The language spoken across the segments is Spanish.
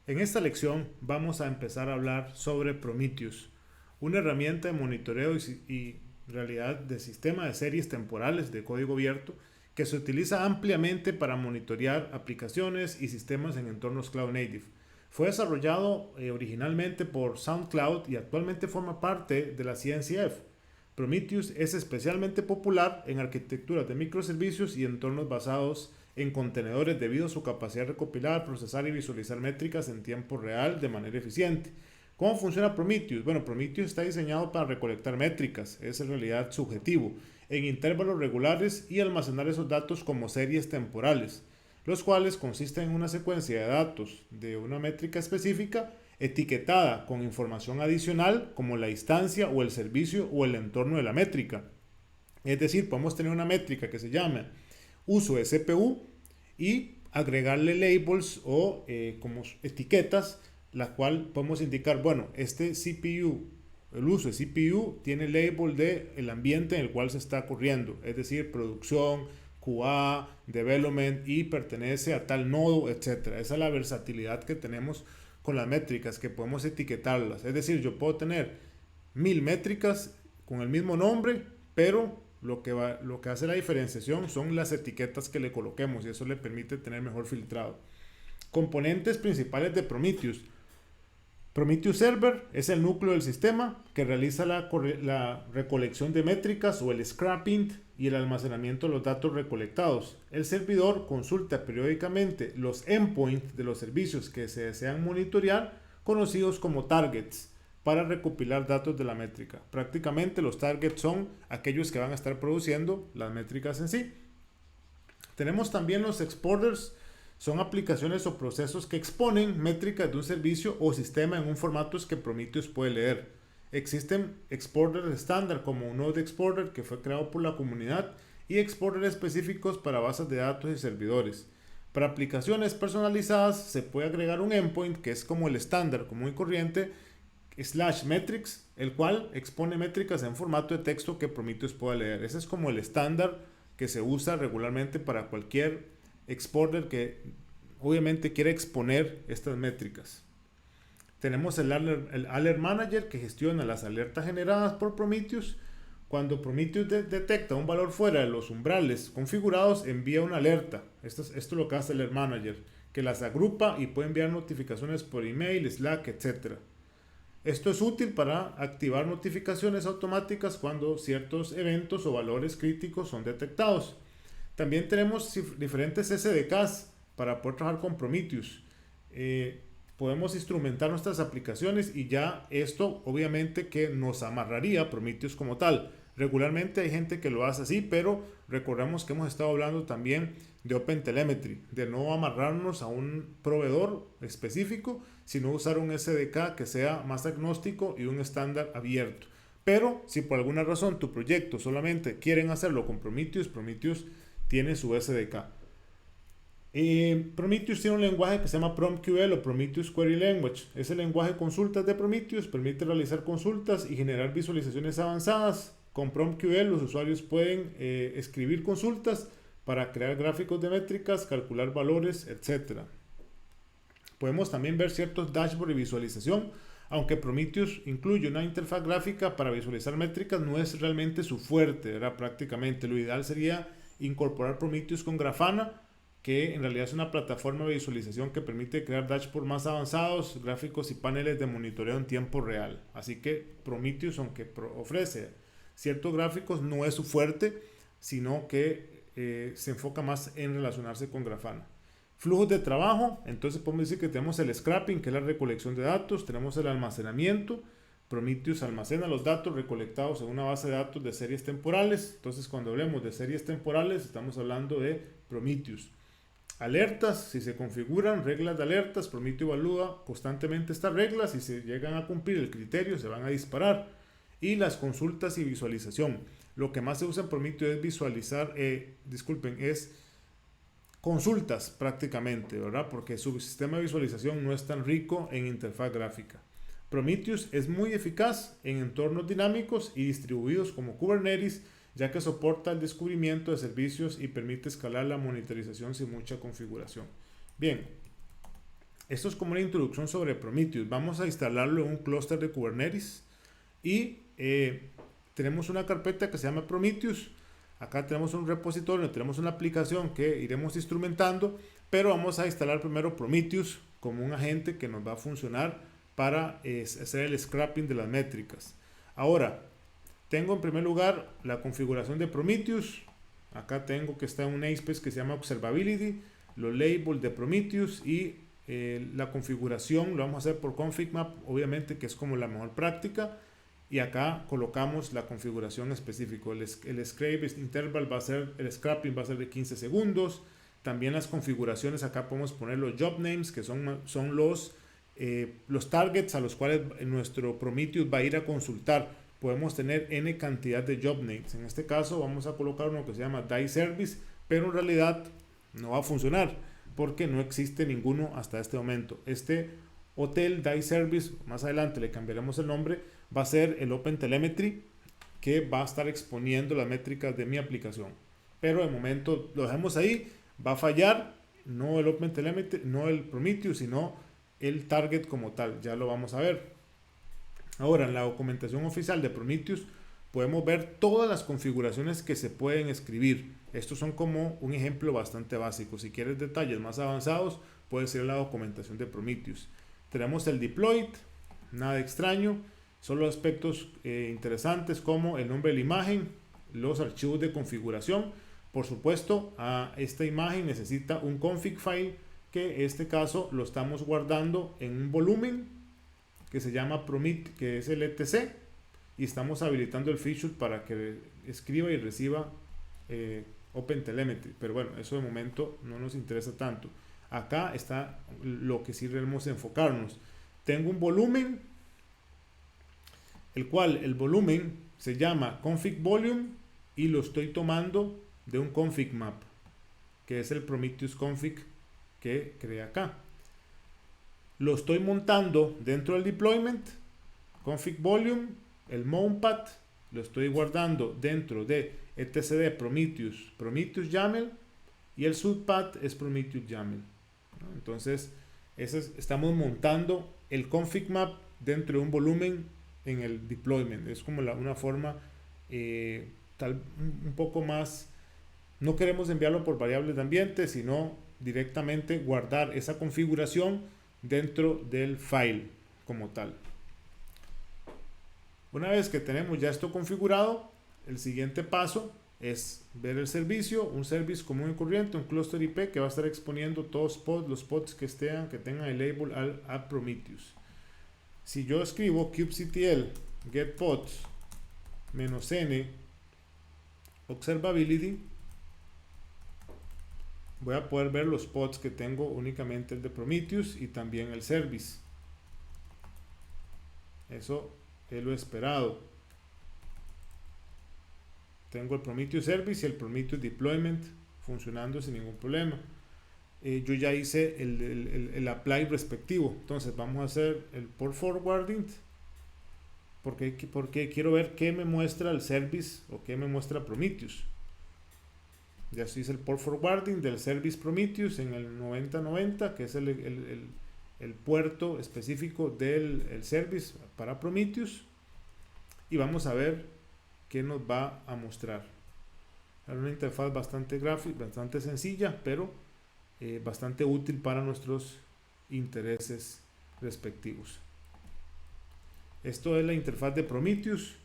En esta lección vamos a empezar a hablar sobre Prometheus, una herramienta de monitoreo y realidad de sistema de series temporales de código abierto que se utiliza ampliamente para monitorear aplicaciones y sistemas en entornos cloud native. Fue desarrollado originalmente por SoundCloud y actualmente forma parte de la CNCF. Prometheus es especialmente popular en arquitecturas de microservicios y entornos basados en contenedores debido a su capacidad de recopilar, procesar y visualizar métricas en tiempo real de manera eficiente. ¿Cómo funciona Prometheus? Bueno, Prometheus está diseñado para recolectar métricas, es en realidad subjetivo, en intervalos regulares y almacenar esos datos como series temporales, los cuales consisten en una secuencia de datos de una métrica específica etiquetada con información adicional como la instancia o el servicio o el entorno de la métrica. Es decir, podemos tener una métrica que se llama uso de CPU y agregarle labels o como etiquetas, la cual podemos indicar, bueno, este CPU, el uso de CPU tiene label de el ambiente en el cual se está corriendo, es decir, producción, QA, development y pertenece a tal nodo, etcétera. Esa es la versatilidad que tenemos con las métricas, que podemos etiquetarlas. Es decir, yo puedo tener 1000 métricas con el mismo nombre, pero lo que hace la diferenciación son las etiquetas que le coloquemos y eso le permite tener mejor filtrado. Componentes principales de Prometheus. Prometheus Server es el núcleo del sistema que realiza la recolección de métricas o el scrapping y el almacenamiento de los datos recolectados. El servidor consulta periódicamente los endpoints de los servicios que se desean monitorear, conocidos como targets, para recopilar datos de la métrica. Prácticamente los targets son aquellos que van a estar produciendo las métricas en sí. Tenemos también los exporters. Son aplicaciones o procesos que exponen métricas de un servicio o sistema en un formato que Prometheus puede leer. Existen exporters estándar como un Node Exporter que fue creado por la comunidad y exporters específicos para bases de datos y servidores. Para aplicaciones personalizadas se puede agregar un endpoint que es como el estándar común y corriente /metrics, el cual expone métricas en formato de texto que Prometheus puede leer. Ese es como el estándar que se usa regularmente para cualquier exporter que obviamente quiere exponer estas métricas. Tenemos el Alert Manager que gestiona las alertas generadas por Prometheus. Cuando Prometheus detecta un valor fuera de los umbrales configurados, envía una alerta. Esto es lo que hace el Alert Manager, que las agrupa y puede enviar notificaciones por email, Slack, etc. Esto es útil para activar notificaciones automáticas cuando ciertos eventos o valores críticos son detectados. También tenemos diferentes SDKs para poder trabajar con Prometheus. Podemos instrumentar nuestras aplicaciones y ya esto obviamente que nos amarraría Prometheus como tal. Regularmente hay gente que lo hace así, pero recordemos que hemos estado hablando también de OpenTelemetry, de no amarrarnos a un proveedor específico, sino usar un SDK que sea más agnóstico y un estándar abierto. Pero si por alguna razón tu proyecto solamente quieren hacerlo con Prometheus tiene su SDK. Prometheus tiene un lenguaje que se llama PromQL o Prometheus Query Language. Es el lenguaje de consultas de Prometheus, permite realizar consultas y generar visualizaciones avanzadas. Con PromQL los usuarios pueden escribir consultas para crear gráficos de métricas, calcular valores, etc. Podemos también ver ciertos dashboards y visualización. Aunque Prometheus incluye una interfaz gráfica para visualizar métricas, no es realmente su fuerte, ¿verdad? Prácticamente lo ideal sería incorporar Prometheus con Grafana, que en realidad es una plataforma de visualización que permite crear dashboards más avanzados, gráficos y paneles de monitoreo en tiempo real. Así que Prometheus, aunque ofrece ciertos gráficos, no es su fuerte, sino que se enfoca más en relacionarse con Grafana. Flujos de trabajo, entonces podemos decir que tenemos el scrapping, que es la recolección de datos, tenemos el almacenamiento. Prometheus almacena los datos recolectados en una base de datos de series temporales. Entonces cuando hablemos de series temporales estamos hablando de Prometheus. Alertas, si se configuran reglas de alertas, Prometheus evalúa constantemente estas reglas y si llegan a cumplir el criterio se van a disparar. Y las consultas y visualización. Lo que más se usa en Prometheus es visualizar, es consultas prácticamente, ¿verdad? Porque su sistema de visualización no es tan rico en interfaz gráfica. Prometheus es muy eficaz en entornos dinámicos y distribuidos como Kubernetes, ya que soporta el descubrimiento de servicios y permite escalar la monitorización sin mucha configuración. Bien, Esto es como una introducción sobre Prometheus. Vamos a instalarlo en un clúster de Kubernetes y tenemos una carpeta que se llama Prometheus. Acá tenemos un repositorio, tenemos una aplicación que iremos instrumentando, pero vamos a instalar primero Prometheus como un agente que nos va a funcionar para hacer el scrapping de las métricas. Ahora, tengo en primer lugar la configuración de Prometheus. Acá tengo que está un namespace que se llama Observability, los labels de Prometheus y la configuración lo vamos a hacer por config map, obviamente que es como la mejor práctica. Y acá colocamos la configuración específica. El scrape interval va a ser, el scrapping va a ser de 15 segundos. También las configuraciones, acá podemos poner los job names, que son los targets a los cuales nuestro Prometheus va a ir a consultar. Podemos tener n cantidad de job names. En este caso vamos a colocar uno que se llama Die Service, pero en realidad no va a funcionar porque no existe ninguno hasta este momento. Este hotel Die Service, más adelante le cambiaremos el nombre, va a ser el OpenTelemetry, que va a estar exponiendo las métricas de mi aplicación. Pero de momento lo dejamos ahí, va a fallar, no el OpenTelemetry, no el Prometheus, sino el target como tal, ya lo vamos a ver. Ahora, en la documentación oficial de Prometheus podemos ver todas las configuraciones que se pueden escribir. Estos son como un ejemplo bastante básico. Si quieres detalles más avanzados, puedes ir a la documentación de Prometheus. Tenemos el deployed, nada extraño, solo aspectos interesantes como el nombre de la imagen, los archivos de configuración. Por supuesto, a esta imagen necesita un config file, que en este caso lo estamos guardando en un volumen que se llama Prometheus, que es el etc, y estamos habilitando el feature para que escriba y reciba OpenTelemetry. Pero bueno, eso de momento no nos interesa tanto. Acá está lo que sí debemos enfocarnos. Tengo un volumen, el cual el volumen se llama config volume y lo estoy tomando de un config map, que es el Prometheus config que creé acá. Lo estoy montando dentro del deployment, config volume, el mountpath, lo estoy guardando dentro de etcd Prometheus YAML, y el subpath es Prometheus YAML. Entonces, estamos montando el config map dentro de un volumen en el deployment. Es como una forma un poco más, no queremos enviarlo por variables de ambiente, sino directamente guardar esa configuración dentro del file como tal. Una vez que tenemos ya esto configurado, el siguiente paso es ver el servicio, un service común y corriente, un cluster IP que va a estar exponiendo todos los pods que tengan el label a Prometheus. Si yo escribo kubectl get pods -n observability, voy a poder ver los pods que tengo, únicamente el de Prometheus y también el service. Eso es lo esperado. Tengo el Prometheus Service y el Prometheus Deployment funcionando sin ningún problema. Yo ya hice el apply respectivo. Entonces vamos a hacer el port forwarding, porque quiero ver qué me muestra el service o qué me muestra Prometheus. Ya hice el port forwarding del service Prometheus en el 9090, que es el puerto específico del service para Prometheus, y vamos a ver qué nos va a mostrar. Es una interfaz bastante gráfica, bastante sencilla, pero bastante útil para nuestros intereses respectivos. Esto es la interfaz de Prometheus.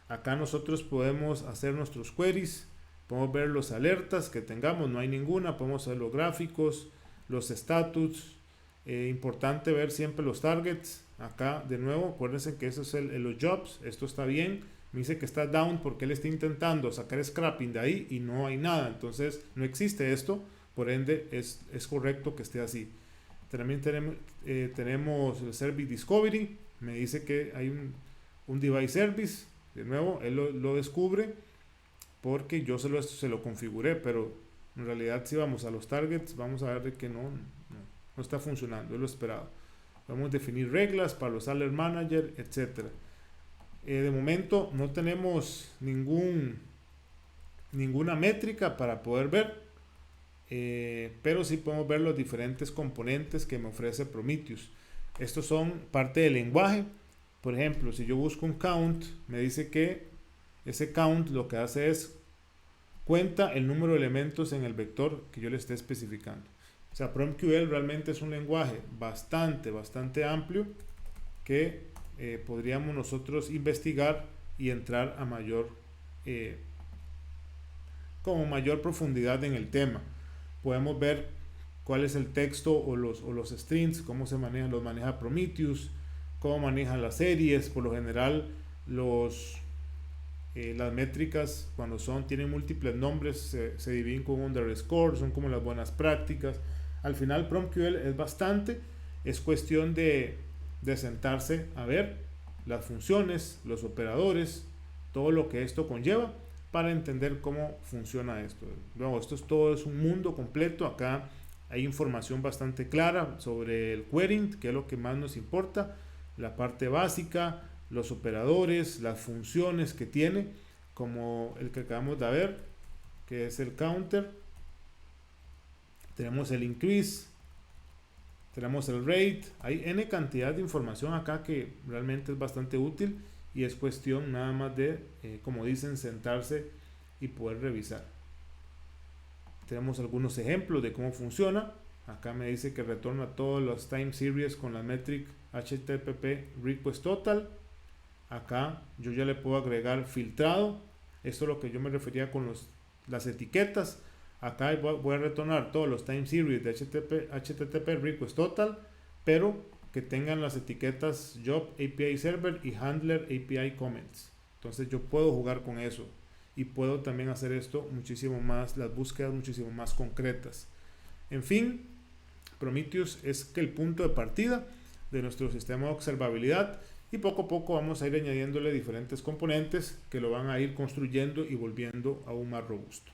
Acá nosotros podemos hacer nuestros queries, podemos ver los alertas que tengamos, no hay ninguna, podemos ver los gráficos, los status. Importante ver siempre los targets. Acá de nuevo, acuérdense que eso es los jobs. Esto está bien. Me dice que está down porque él está intentando sacar scrapping de ahí y no hay nada. Entonces no existe esto. Por ende es correcto que esté así. También tenemos el Service Discovery. Me dice que hay un Device Service. De nuevo, él lo descubre porque yo se lo configuré. Pero en realidad si vamos a los targets, vamos a ver de que no está funcionando, es lo esperado. Vamos a definir reglas para los alert manager, etc. De momento no tenemos ninguna métrica para poder ver. pero sí podemos ver los diferentes componentes que me ofrece Prometheus. Estos son parte del lenguaje. Por ejemplo, si yo busco un count, me dice que ese count lo que hace es cuenta el número de elementos en el vector que yo le esté especificando. O sea, PromQL realmente es un lenguaje bastante amplio que podríamos nosotros investigar y entrar a como mayor profundidad en el tema. Podemos ver cuál es el texto o los strings, cómo se manejan, los maneja Prometheus, cómo manejan las series. Por lo general, las métricas cuando tienen múltiples nombres se dividen con underscore, son como las buenas prácticas. Al final PromQL es cuestión de sentarse a ver las funciones, los operadores, todo lo que esto conlleva para entender cómo funciona esto. Luego, todo es un mundo completo. Acá hay información bastante clara sobre el querying, que es lo que más nos importa, la parte básica, los operadores, las funciones que tiene, como el que acabamos de ver, que es el counter. Tenemos el increase, tenemos el rate. Hay n cantidad de información acá que realmente es bastante útil y es cuestión nada más de, como dicen, sentarse y poder revisar. Tenemos algunos ejemplos de cómo funciona. Acá me dice que retorna todos los time series con la metric HTTP request total. Acá yo ya le puedo agregar filtrado. Esto es lo que yo me refería con las etiquetas. Acá voy a retornar todos los time series de HTTP request total, pero que tengan las etiquetas job API server y handler API comments. Entonces yo puedo jugar con eso y puedo también hacer esto muchísimo más, las búsquedas muchísimo más concretas. En fin, Prometheus es el punto de partida de nuestro sistema de observabilidad y poco a poco vamos a ir añadiéndole diferentes componentes que lo van a ir construyendo y volviendo aún más robusto.